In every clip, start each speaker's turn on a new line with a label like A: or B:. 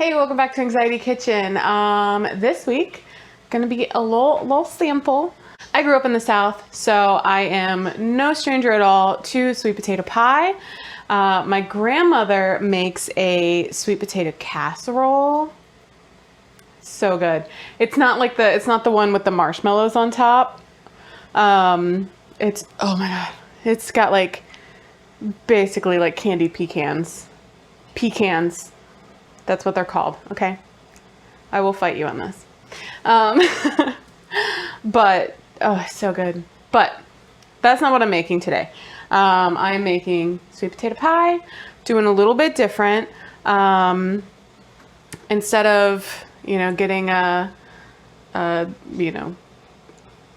A: Hey, welcome back to Anxiety Kitchen. This week, gonna be a little sample. I grew up in the South, so I am no stranger at all to sweet potato pie. My grandmother makes a sweet potato casserole. So good. It's not the one with the marshmallows on top. Oh my God. It's got basically like candied pecans. Pecans. That's what they're called, okay? I will fight you on this. But, oh, so good. But that's not what I'm making today. I'm making sweet potato pie, doing a little bit different. Instead of, getting a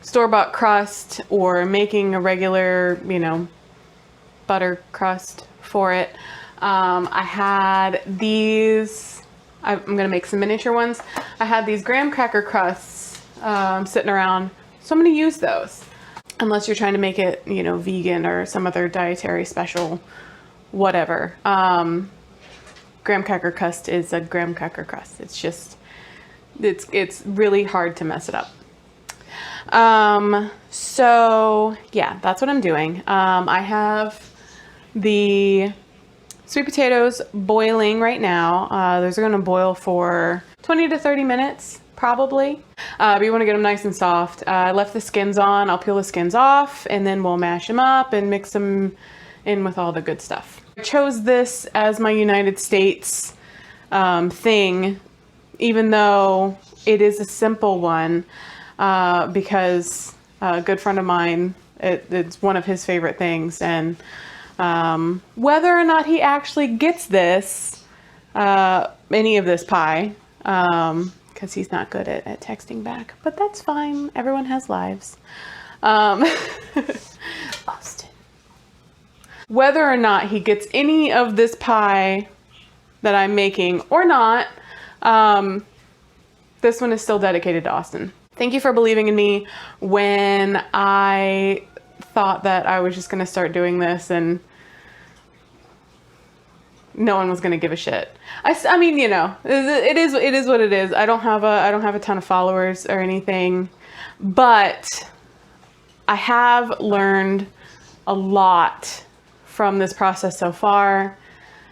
A: store-bought crust or making a regular, butter crust for it, I had these, I'm going to make some miniature ones. I had these graham cracker crusts sitting around, so I'm going to use those. Unless you're trying to make it, vegan or some other dietary special, whatever. Graham cracker crust is a graham cracker crust. It's just, it's really hard to mess it up. So yeah, that's what I'm doing. I have the sweet potatoes boiling right now. Those are going to boil for 20 to 30 minutes, probably. But you want to get them nice and soft. I left the skins on. I'll peel the skins off, and then we'll mash them up and mix them in with all the good stuff. I chose this as my United States thing, even though it is a simple one, because a good friend of mine, it's one of his favorite things, and whether or not he actually gets this, any of this pie, because he's not good at texting back, but that's fine. Everyone has lives. Austin. Whether or not he gets any of this pie that I'm making or not, this one is still dedicated to Austin. Thank you for believing in me when I thought that I was just going to start doing this and no one was going to give a shit. I mean, it is what it is. I don't have a ton of followers or anything, but I have learned a lot from this process so far.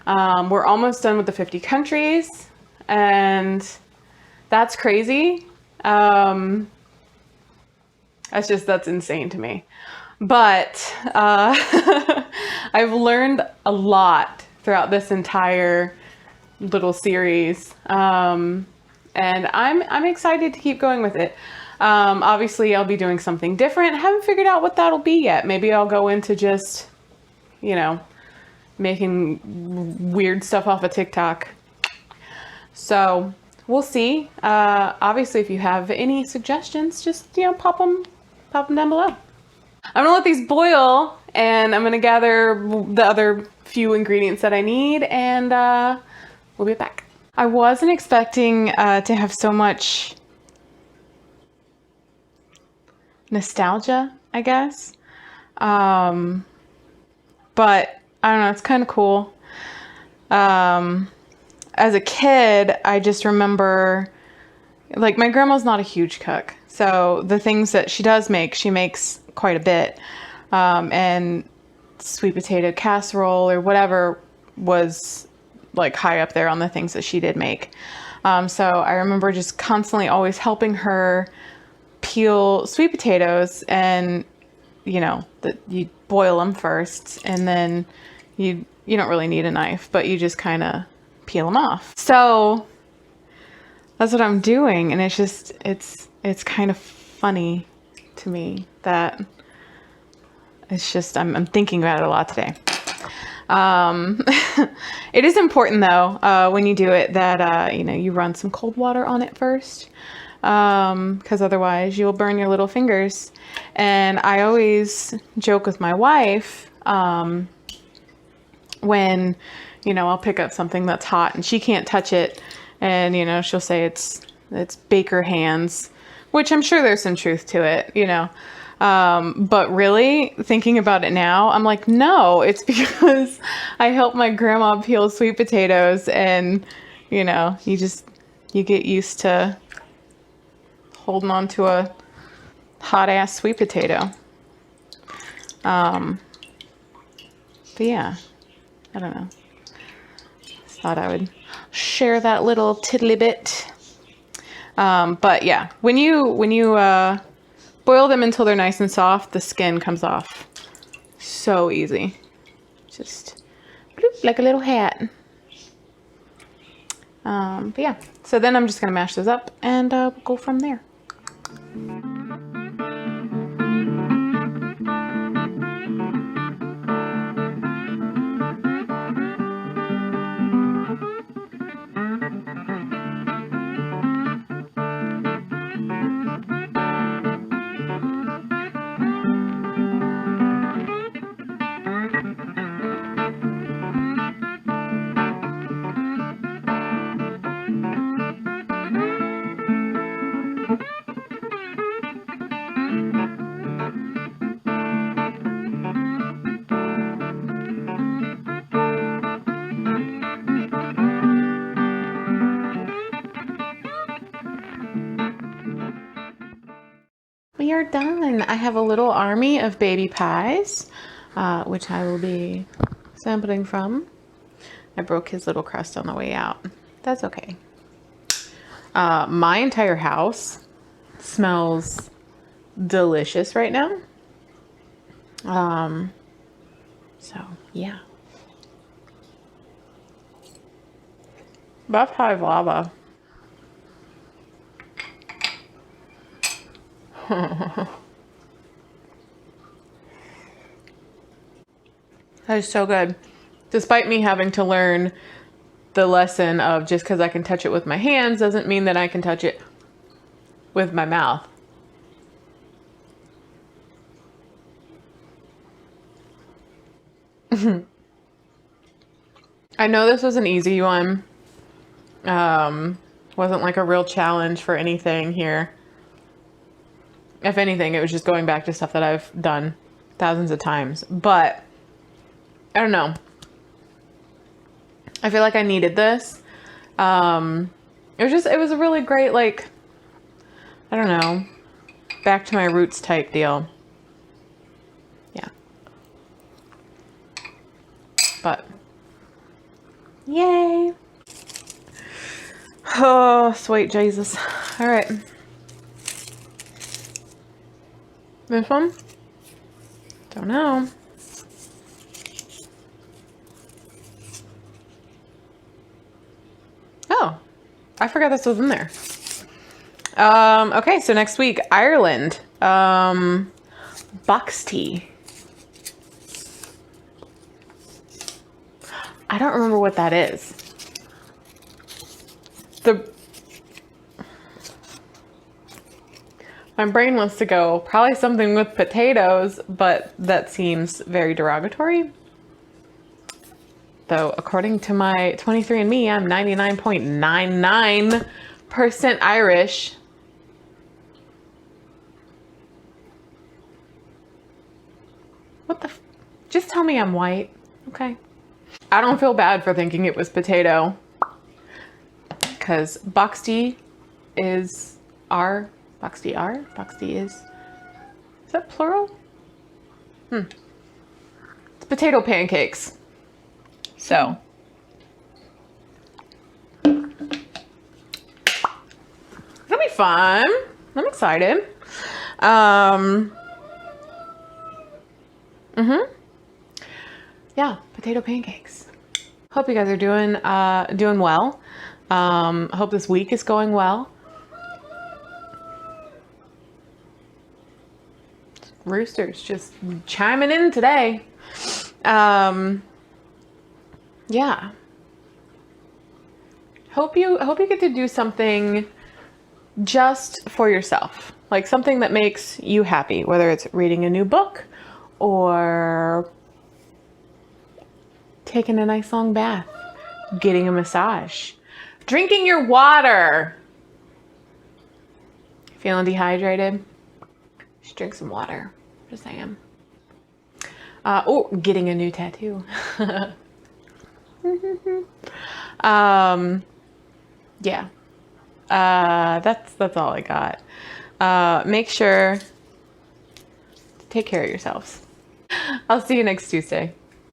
A: We're almost done with the 50 countries, and that's crazy. That's insane to me. But I've learned a lot throughout this entire little series, and I'm excited to keep going with it. Obviously, I'll be doing something different. I haven't figured out what that'll be yet. Maybe I'll go into just, making weird stuff off of TikTok. So we'll see. Obviously, if you have any suggestions, just pop them down below. I'm gonna let these boil, and I'm gonna gather the other few ingredients that I need, and we'll be back. I wasn't expecting to have so much nostalgia, I guess. But I don't know, it's kind of cool. As a kid, I just remember, my grandma's not a huge cook. So the things that she does make, she makes quite a bit. And sweet potato casserole or whatever was high up there on the things that she did make. So I remember just constantly always helping her peel sweet potatoes, and that you boil them first, and then you don't really need a knife, but you just kind of peel them off. So that's what I'm doing, and it's kind of funny to me that it's just I'm thinking about it a lot today. It is important though, when you do it, that you run some cold water on it first, because otherwise you'll burn your little fingers. And I always joke with my wife, when I'll pick up something that's hot and she can't touch it, and she'll say it's baker hands, which I'm sure there's some truth to it, But really, thinking about it now, I'm like, no, it's because I helped my grandma peel sweet potatoes, and You know, you get used to holding on to a hot ass sweet potato. But yeah, I don't know. Just thought I would share that little tiddly bit. But yeah, when you boil them until they're nice and soft, the skin comes off so easy. Just bloop, like a little hat. But yeah, so then I'm just gonna mash those up and go from there. We are done. I have a little army of baby pies, which I will be sampling from. I broke his little crust on the way out. That's okay. My entire house smells delicious right now. So yeah. Buff Hive Lava. That is so good. Despite me having to learn the lesson of just because I can touch it with my hands doesn't mean that I can touch it with my mouth. I know this was an easy one. Wasn't like a real challenge for anything here. If anything, it was just going back to stuff that I've done thousands of times. But I don't know. I feel like I needed this. It was a really great, like, I don't know, back to my roots type deal. Yeah. But yay. Oh, sweet Jesus. All right. This one? Don't know. Oh, I forgot this was in there. Okay, so next week, Ireland. Box tea. I don't remember what that is. My brain wants to go probably something with potatoes, but that seems very derogatory. Though, according to my 23andMe, I'm 99.99% Irish. What the just tell me I'm white, okay? I don't feel bad for thinking it was potato. Because box tea is R. Box tea R? Box tea is that plural? It's potato pancakes. So. It'll be fun. I'm excited. Yeah, potato pancakes. Hope you guys are doing well. Hope this week is going well. Roosters just chiming in today. Yeah. Hope you get to do something just for yourself. Like something that makes you happy, whether it's reading a new book or taking a nice long bath, getting a massage, drinking your water. Feeling dehydrated? Just drink some water. Just saying. Oh, getting a new tattoo. Yeah. That's all I got. Make sure to take care of yourselves. I'll see you next Tuesday.